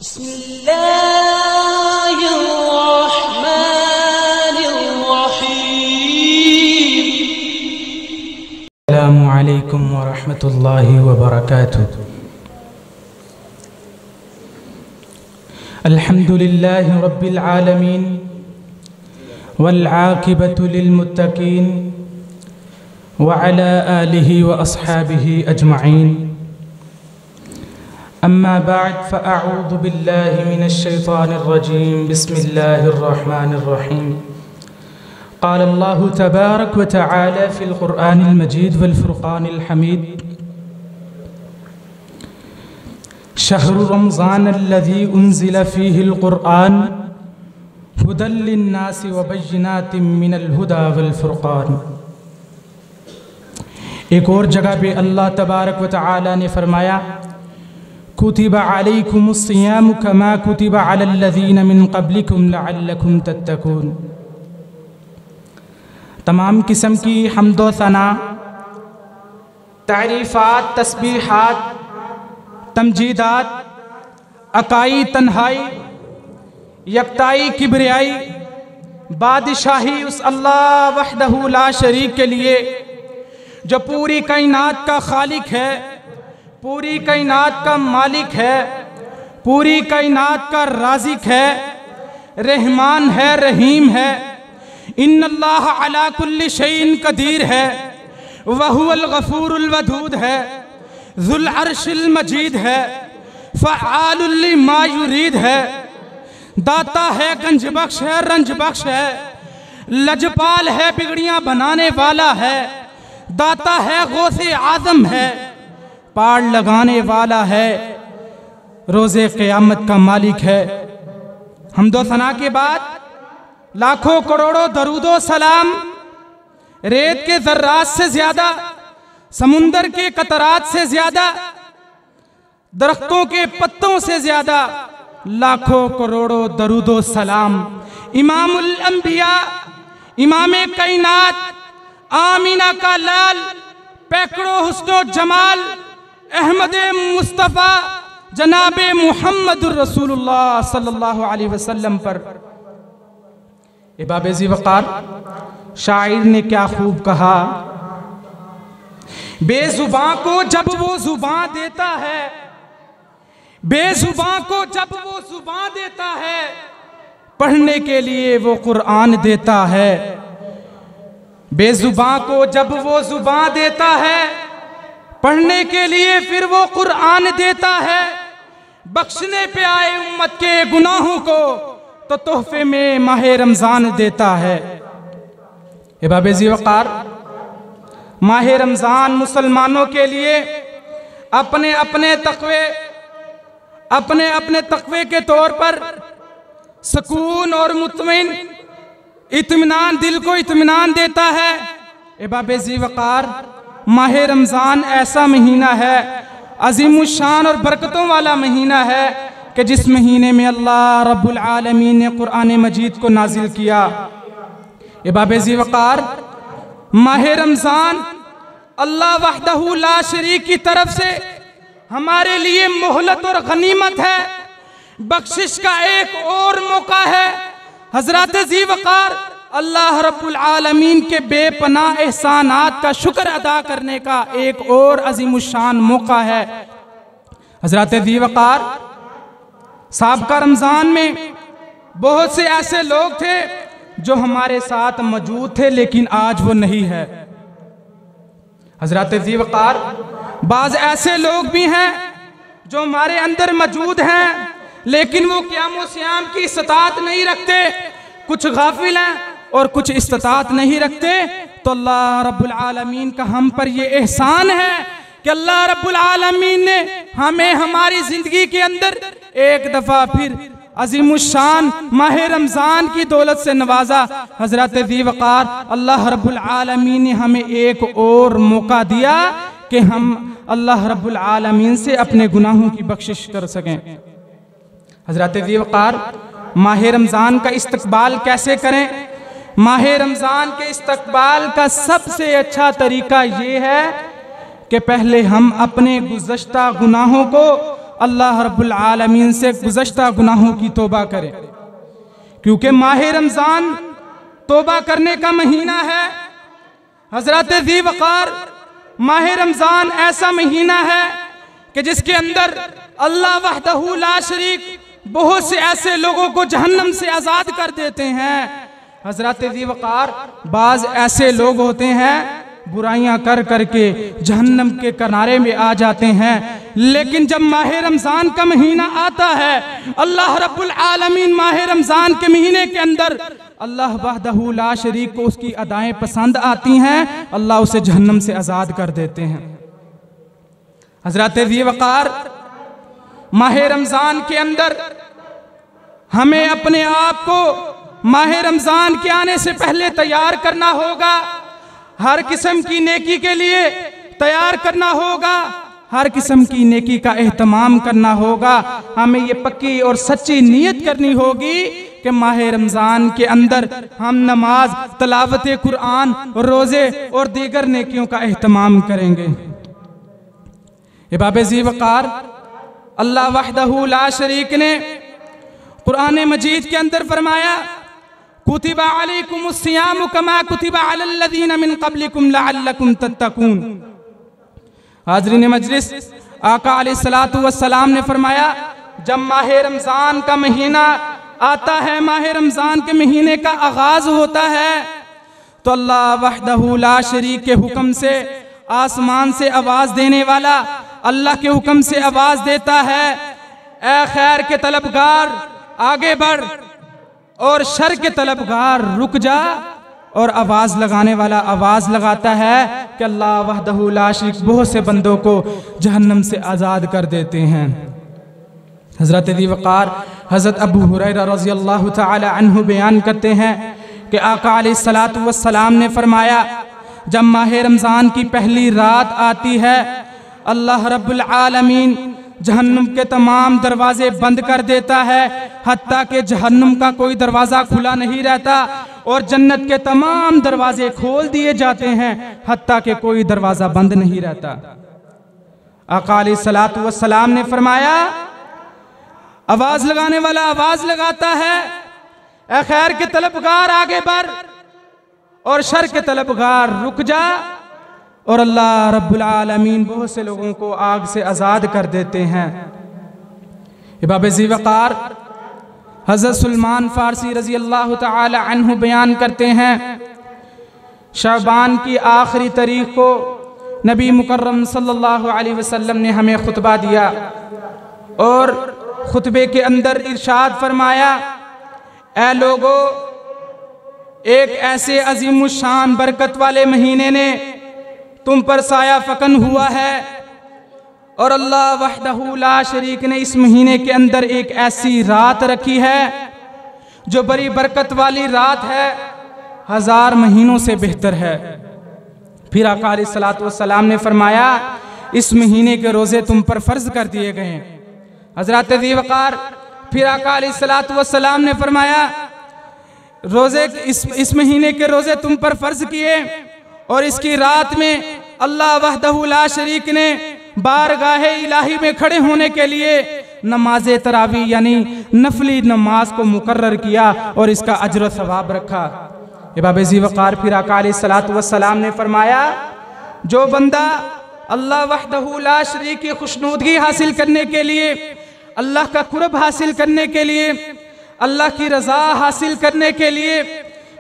अस्सलामु अलैकुम व रहमतुल्लाहि व बरकातुहू। अल्हम्दुलिल्लाहि रब्बिल आलमीन वल आक़िबतु लिल मुत्तक़ीन व अला आलिहि व अस्हाबिहि अजमईन। अम्मा बाद फ़अऊज़ु बिल्लाहि मिनश शैतानिर रजीम। बिस्मिल्लाहिर रहमानिर रहीम। क़ाल अल्लाहु तबारक व तआला फ़िल क़ुरआनिल मजीद वल फ़ुरक़ानिल हमीद। शहरु रमज़ानल्लज़ी उन्ज़िला फ़ीहिल क़ुरआन हुदल लिन्नासि व बय्यिनातिम मिनल हुदा वल फ़ुरक़ान। एक और जगह पे अल्लाह तबारक व तआला ने फरमाया, कुतिबा अलैकुमुस्सियामु कमा कुतिबा अलल्लज़ीना मिन क़ब्लिकुम लअल्लकुम तत्तक़ून। तमाम किस्म की हम्दो सना, तारीफ़ात, तस्बीहात, तमजीदात, अकाई, तन्हाई, यकताई, किबरियाई, बादशाही उस अल्लाह वहदहू ला शरीक के लिए जो पूरी कायनात का खालिक है, पूरी कायनात का मालिक है, पूरी कायनात का राज़िक है, रहमान है, रहीम है। इन्नल्लाह अला कुल्ली शैइन कदीर है, वहुवल गफूरुल वदूद है, ज़ुल अर्शिल मजीद है, फ़आलुल लिमा युरीद है। दाता है, गंज बख्श है, रंज बख्श है, लजपाल है, बिगड़ियां बनाने वाला है। दाता है, गौसे आज़म है, पार लगाने वाला है, रोज़े क़यामत का मालिक है। हम्दो सना के बाद लाखों करोड़ों दरूदो सलाम, रेत के ज़र्रात से ज़्यादा, समुंदर के कतरात से ज़्यादा, दरख्तों के पत्तों से ज़्यादा, लाखों करोड़ों दरूदो सलाम इमामुल अंबिया, इमामे कायनात, आमीना का लाल, पैकड़ों हुस्नो जमाल, अहमदे मुस्तफ़ा जनाबे मुहम्मदुर रसूलुल्लाह सल्लल्लाहु अलैहि वसल्लम पर। बाबेज़ी वक़ार शायर ने क्या खूब कहा, बेजुबां को जब वो जुबां देता है, बेजुबां को जब वो जुबां देता है, पढ़ने के लिए वो कुरान देता है। बेजुबां को जब वो जुबां देता है, पढ़ने के लिए फिर वो कुरान देता है। बख्शने पे आए उम्मत के गुनाहों को तो तोहफे में माह रमज़ान देता है। बाबेज़ी वक़ार माह रमज़ान मुसलमानों के लिए अपने अपने तक़वे के तौर पर सुकून और मुतमईन इत्मीनान, दिल को इत्मीनान देता है। बाबेज़ी वक़ार माह रमज़ान ऐसा महीना है, अज़ीमुश्शान और बरकतों वाला महीना है कि जिस महीने में अल्लाह रब्बुल आलमीन ने कुरान मजीद को नाजिल किया। बाबेज़ी वक़ार माह रमज़ान अल्लाह वहदहू ला शरीक की तरफ से हमारे लिए मोहलत और गनीमत है, बख्शिश का एक और मौका है। हज़रत ज़ी वक़ार अल्लाह रब्बुल आलमीन के बेपनाह एहसानात का शुक्र अदा करने का एक और अज़ीमुश्शान मौका है। हज़रत ज़ी वक़ार साबिक़ा रमज़ान में बहुत से ऐसे लोग थे जो हमारे साथ मौजूद थे लेकिन आज वो नहीं है। हज़रत ज़ी वक़ार बाज़ ऐसे लोग भी हैं जो हमारे अंदर मौजूद हैं लेकिन वो क़याम व सियाम की इस्तात नहीं रखते। कुछ गाफिल हैं और कुछ इस्तात नहीं रखते। तो अल्लाह रब्बुल आलमीन का हम पर ये एहसान है कि अल्लाह रब्बुल आलमीन ने हमें हमारी ज़िंदगी के अंदर एक दफ़ा फिर अज़ीमुश्शान माह रमज़ान की दौलत से नवाजा। हज़रत ज़ी वक़ार अल्लाह रब्बुल आलमीन ने हमें एक और मौका दिया कि हम अल्लाह रब्बुल आलमीन से अपने गुनाहों की बख्शिश कर सकें। हज़रत ज़ी वक़ार माह रमज़ान का इस्तक़बाल कैसे करें? माह रमज़ान के इस्तक़बाल का सबसे अच्छा तरीका ये है कि पहले हम अपने गुज़श्ता गुनाहों को अल्लाह रब्बुल आलमीन से गुज़श्ता गुनाहों की तौबा करें, क्योंकि माह रमज़ान तौबा करने का महीना है। हज़रत ज़ी वक़ार, माह रमज़ान ऐसा महीना है कि जिसके अंदर अल्लाह वहदहू ला शरीक बहुत से ऐसे लोगों को जहन्नम से आज़ाद कर देते हैं। हज़रत ज़ी वक़ार, बाज़ ऐसे लोग होते हैं बुराइयां कर करके जहन्नम के किनारे में आ जाते हैं, लेकिन जब माह रमज़ान का महीना आता है, अल्लाह रब्बुल आलमीन माह रमज़ान के महीने के अंदर अल्लाह वहदहू ला शरीक को उसकी अदाएं पसंद आती हैं, अल्लाह उसे जहन्नम से आज़ाद कर देते हैं। हज़रत ज़ी वक़ार, माह रमज़ान के अंदर हमें अपने आप को माह रमज़ान के आने से पहले तैयार करना होगा, हर किस्म की नेकी के लिए तैयार करना होगा, हर किस्म की नेकी का एहतमाम करना होगा। हमें ये पक्की और सच्ची नीयत करनी होगी कि माह रमज़ान के अंदर हम नमाज, तलावत कुरान, रोज़े और दीगर नेकियों का एहतमाम करेंगे। इबाब ज़ी वक़ार, अल्लाह वहदहू ला शरीक ने कुरान मजीद के अंदर फरमाया, कुतिबा अलैकुमुस्सियामु कमा कुतिबा अलल्लज़ीना मिन क़ब्लिकुम लअल्लकुम तत्तकून। हाज़रीन मजलिस, आका अलैहिस्सलातु वस्सलाम ने फरमाया, जब माह रमज़ान का महीना आता है, माह रमज़ान के महीने का आगाज़ होता है, तो अल्लाह वहदहू ला शरीक के हुक्म से आसमान से आवाज़ देने वाला अल्लाह के हुक्म से आवाज़ देता है, ए खैर के तलबगार आगे बढ़ और शर के तलबगार रुक जा। और आवाज़ लगाने वाला आवाज़ लगाता है कि अल्लाह वहदहू ला शरीक बहुत से बंदों को जहन्नम से आज़ाद कर देते हैं। हज़रत ज़ी वक़ार, हज़रत अबू हुरैरा रज़ियल्लाहु तआला अन्हु बयान करते हैं कि आका अलैहिस्सलातु वस्सलाम ने फरमाया, जब माह रमज़ान की पहली रात आती है, अल्लाह रब्बुल आलमीन जहन्नुम के तमाम दरवाजे बंद कर देता है, हत्ता कि जहन्नुम का कोई दरवाज़ा खुला नहीं रहता, और जन्नत के तमाम दरवाजे खोल दिए जाते हैं, हत्ता कि कोई दरवाज़ा बंद नहीं रहता। आका अलैहिस्सलातु वस्सलाम ने फरमाया, आवाज़ लगाने वाला आवाज़ लगाता है, ए खैर के तलबगार आगे बढ़ और शर के तलबगार रुक जा। और अल्लाह रब्बुल आलमीन बहुत से लोगों को आग से आज़ाद कर देते हैं। इबाब ज़ी वक़ार, हज़रत सलमान फ़ारसी रज़ी अल्लाह तआला अन्हु बयान करते हैं, शाबान की आखिरी तारीख को नबी मुकर्रम सल्लल्लाहु अलैहि वसल्लम ने हमें खुतबा दिया और खुतबे के अंदर इरशाद फरमाया, ए लोगो, एक ऐसे अज़ीमुश्शान बरकत वाले महीने ने तुम पर साया फ़कन हुआ है, और अल्लाह वहदहू ला शरीक ने इस महीने के अंदर एक ऐसी रात रखी है जो बड़ी बरकत वाली रात है, 1000 महीनों से बेहतर है। फिर आका अलैहिस्सलातु वस्सलाम ने फरमाया, इस महीने के रोज़े तुम पर फ़र्ज कर दिए गए हैं। हज़रत ज़ी वक़ार, फिर आका अलैहिस्सलातु वस्सलाम ने फरमाया, रोज़े इस महीने के रोज़े तुम पर फ़र्ज किए, और इसकी रात में अल्लाह वहदहू ला शरीक ने बारगाह इलाही में खड़े होने के लिए नमाज तरावी यानी नफली नमाज को मुकर्रर किया और इसका अज्र सवाब रखा। इबाब ज़ी वक़ार, फिर आका अलैहिस्सलातु वस्सलाम ने फरमाया, जो बंदा अल्लाह वहदहू ला शरीक की खुशनुदगी हासिल करने के लिए, अल्लाह का कुर्ब हासिल करने के लिए, अल्लाह की रज़ा हासिल करने के लिए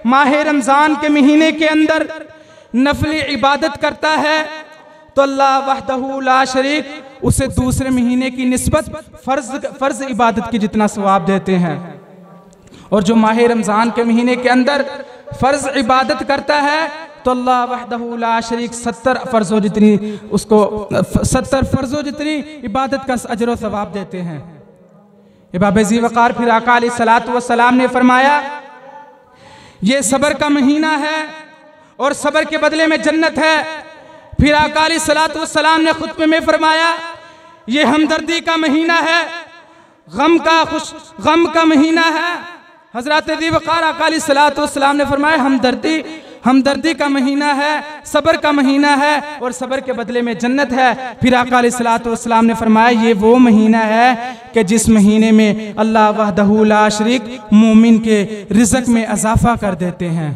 माह रमज़ान के महीने के अंदर नफली इबादत करता है, तो अल्लाह वहदहू ला शरीक उसे दूसरे महीने की निस्बत फ़र्ज इबादत की जितना सवाब देते हैं। और जो माह रमज़ान के महीने के अंदर फ़र्ज इबादत करता है, तो अल्लाह वहदहू ला शरीक 70 फ़र्ज़ों जितनी उसको 70 फ़र्ज़ों जितनी इबादत का अजर व सवाब देते हैं। इबाब ज़ी वक़ार, फिर आका अलैहिस्सलातु वस्सलाम ने फरमाया, ये सब्र का महीना है और सब्र के बदले में जन्नत है। फिर आका अलैहिस्सलातु वस्सलाम ने खुतबे में फरमाया, ये हमदर्दी का महीना है, गम का महीना है। हज़रत ज़ी वक़ार, आका अलैहिस्सलातु वस्सलाम ने फरमाया, हमदर्दी हमदर्दी का महीना है, सब्र का महीना है और सब्र के बदले में जन्नत है। फिर आका अलैहिस्सलातु वस्सलाम ने फरमाया ये वो महीना है कि जिस महीने में अल्लाह वहदहू ला शरीक मोमिन के रिज़्क़ में इजाफा कर देते हैं।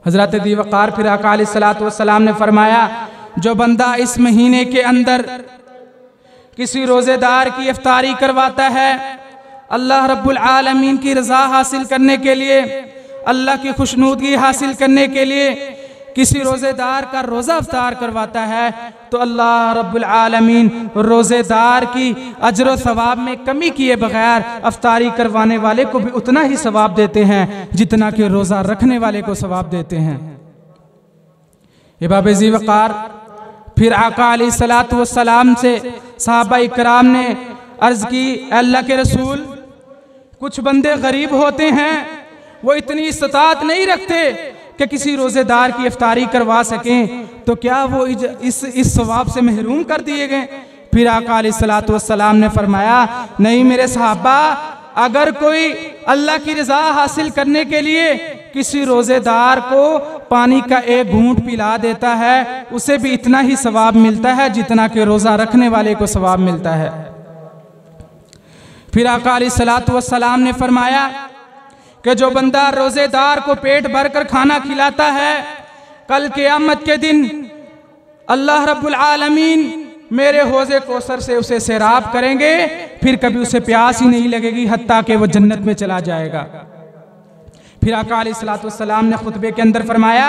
हज़रत दी वक़ार फिर आका अलैहिस्सलातु वस्सलाम ने फरमाया जो बंदा इस महीने के अंदर किसी रोज़ेदार की इफ्तारी करवाता है अल्लाह रब्बुल आलमीन की रज़ा हासिल करने के लिए, अल्लाह की खुशनुदगी हासिल करने के लिए किसी रोज़ेदार का रोज़ा इफ्तार करवाता है तो अल्लाह रब्बुल आलमीन रोज़ेदार की अजर व सवाब में कमी किए बगैर इफ्तारी करवाने वाले को भी उतना ही सवाब देते हैं जितना कि रोज़ा रखने वाले को सवाब देते हैं। इबाब ज़ी वक़ार फिर आका अलैहिस्सलातु वस्सलाम से सहाबा इकराम ने अर्ज़ की अल्लाह के रसूल कुछ बंदे गरीब होते हैं, वो इतनी इस्तात नहीं रखते कि किसी रोज़ेदार की इफ्तारी करवा सकें, तो क्या वो इस सवाब से महरूम कर दिए गए? फिर आका अलैहिस्सलातु वस्सलाम ने फरमाया नहीं मेरे सहाबा, अगर कोई अल्लाह की रज़ा हासिल करने के लिए किसी रोज़ेदार को पानी का एक घूंट पिला देता है उसे भी इतना ही सवाब मिलता है जितना कि रोज़ा रखने वाले को सवाब मिलता है। फिर आका अलैहिस्सलातु वस्सलाम ने फरमाया कि जो बंदा रोज़ेदार को पेट भर कर खाना खिलाता है कल क़यामत के दिन अल्लाह रब्बुल आलमीन मेरे हौज़े कौसर से उसे सैराब करेंगे, फिर कभी उसे प्यास ही नहीं लगेगी हत्ता कि वो जन्नत में चला जाएगा। फिर आका अलैहिस्सलातु वस्सलाम ने खुतबे के अंदर फरमाया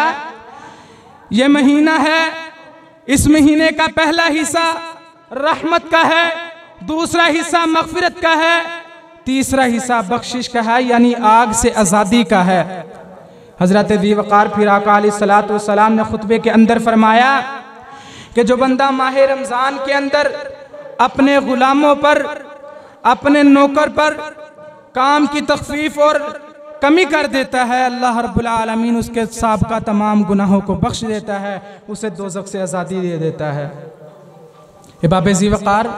ये महीना है, इस महीने का पहला हिस्सा रहमत का है, दूसरा हिस्सा मग़फ़िरत का है, तीसरा हिस्सा बख्शिश का है यानी आग से आज़ादी का है। हज़रत दी वक़ार फिर आका अलैहिस्सलातु वस्सलाम ने खुतबे के अंदर फरमाया कि जो बंदा माह रमज़ान के अंदर अपने ग़ुलामों पर, अपने नौकर पर काम की तख़फ़ीफ़ और कमी कर देता है अल्लाह रब्बुल आलमीन उसके साबिक़ा तमाम गुनाहों को बख्श देता है, उसे दोज़ख से आज़ादी दे देता है। इबाब ज़ी वक़ार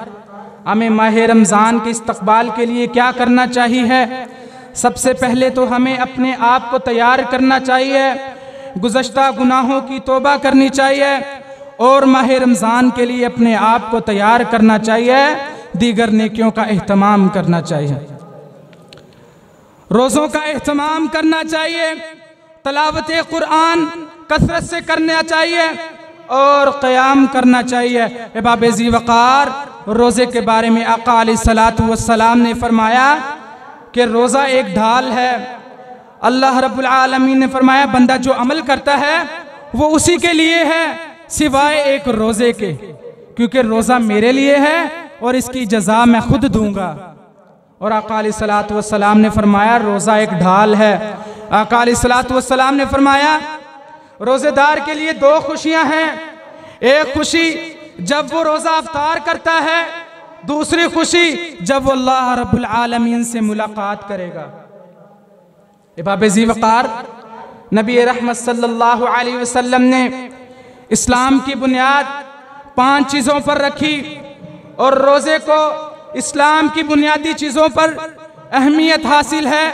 हमें माह रमज़ान के इस्तक़बाल के लिए क्या करना चाहिए है? सबसे पहले तो हमें अपने आप को तैयार करना चाहिए, गुज़श्ता गुनाहों की तौबा करनी चाहिए और माह रमज़ान के लिए अपने आप को तैयार करना चाहिए, दीगर नेकियों का एहतमाम करना चाहिए, रोज़ों का एहतमाम करना चाहिए, तलावत कुरान कसरत से करना चाहिए और क़याम करना चाहिए। इबाब ज़ी वक़ार रोज़े के बारे में आका अलैहिस्सलातु वस्सलाम ने फरमाया कि रोज़ा एक ढाल है। अल्लाह रब्बुल आलमीन ने फरमाया बंदा जो अमल करता है वो उसी के लिए है सिवाय एक रोज़े के, क्योंकि रोज़ा मेरे लिए है और इसकी जज़ा मैं खुद दूंगा। और आका अलैहिस्सलातु वस्सलाम ने फरमाया रोज़ा एक ढाल है। आका अलैहिस्सलातु वस्सलाम ने फरमाया रोज़ेदार के लिए दो खुशियां हैं, एक खुशी जब वो रोज़ा इफ्तार करता है, दूसरी खुशी जब वो अल्लाह रब्बुल आलमीन से मुलाकात करेगा। इबाब ज़ी वक़ार नबी रहमत सल्लल्लाहु अलैहि वसल्लम ने इस्लाम की बुनियाद 5 चीज़ों पर रखी और रोज़े को इस्लाम की बुनियादी चीज़ों पर अहमियत हासिल है।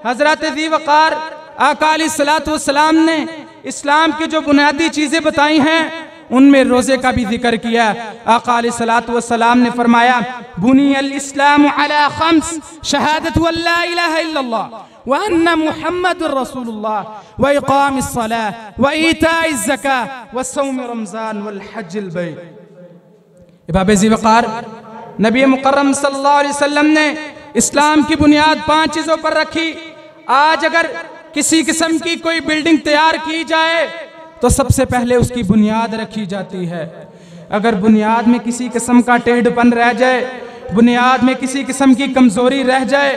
हज़रत ज़ी वक़ार आका अलैहिस्सलातु वस्सलाम ने इस्लाम की जो बुनियादी चीज़ें बताई हैं उनमें रोज़े का भी जिक्र किया। आका अलैहिस्सलातु वस्सलाम ने फरमाया बुनियल इस्लाम अला खम्स शहादतु अल्ला इलाहा इल्लल्लाह व अन्ना मुहम्मदुर रसूलुल्लाह व इक़ामिस सलाह व ईताइज़ ज़कात व सौम रमज़ान वल हज्जिल बैत। इबाब ज़ी वक़ार नबी मुकर्रम सल्लल्लाहु अलैहि वसल्लम ने इस्लाम की बुनियाद 5 चीज़ों पर रखी। आज अगर किसी किस्म की कोई बिल्डिंग तैयार की जाए तो सबसे पहले उसकी बुनियाद रखी जाती है। अगर बुनियाद में किसी किस्म का टेढ़पन रह जाए, बुनियाद में किसी किस्म की कमज़ोरी रह जाए,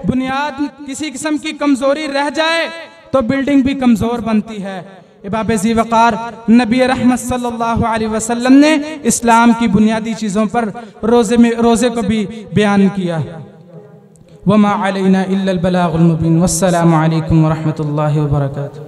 बुनियाद किसी किस्म की कमज़ोरी रह जाए तो बिल्डिंग भी कमज़ोर बनती है। इबाब ज़ी वक़ार नबी रहमत सल्लल्लाहु अलैहि वसल्लम ने इस्लाम की बुनियादी चीज़ों पर रोज़े को भी बयान किया। वमा अलैना इल्लल बलागुल मुबीन। वस्सलामु अलैकुम व रहमतुल्लाहि व बरकातुहू।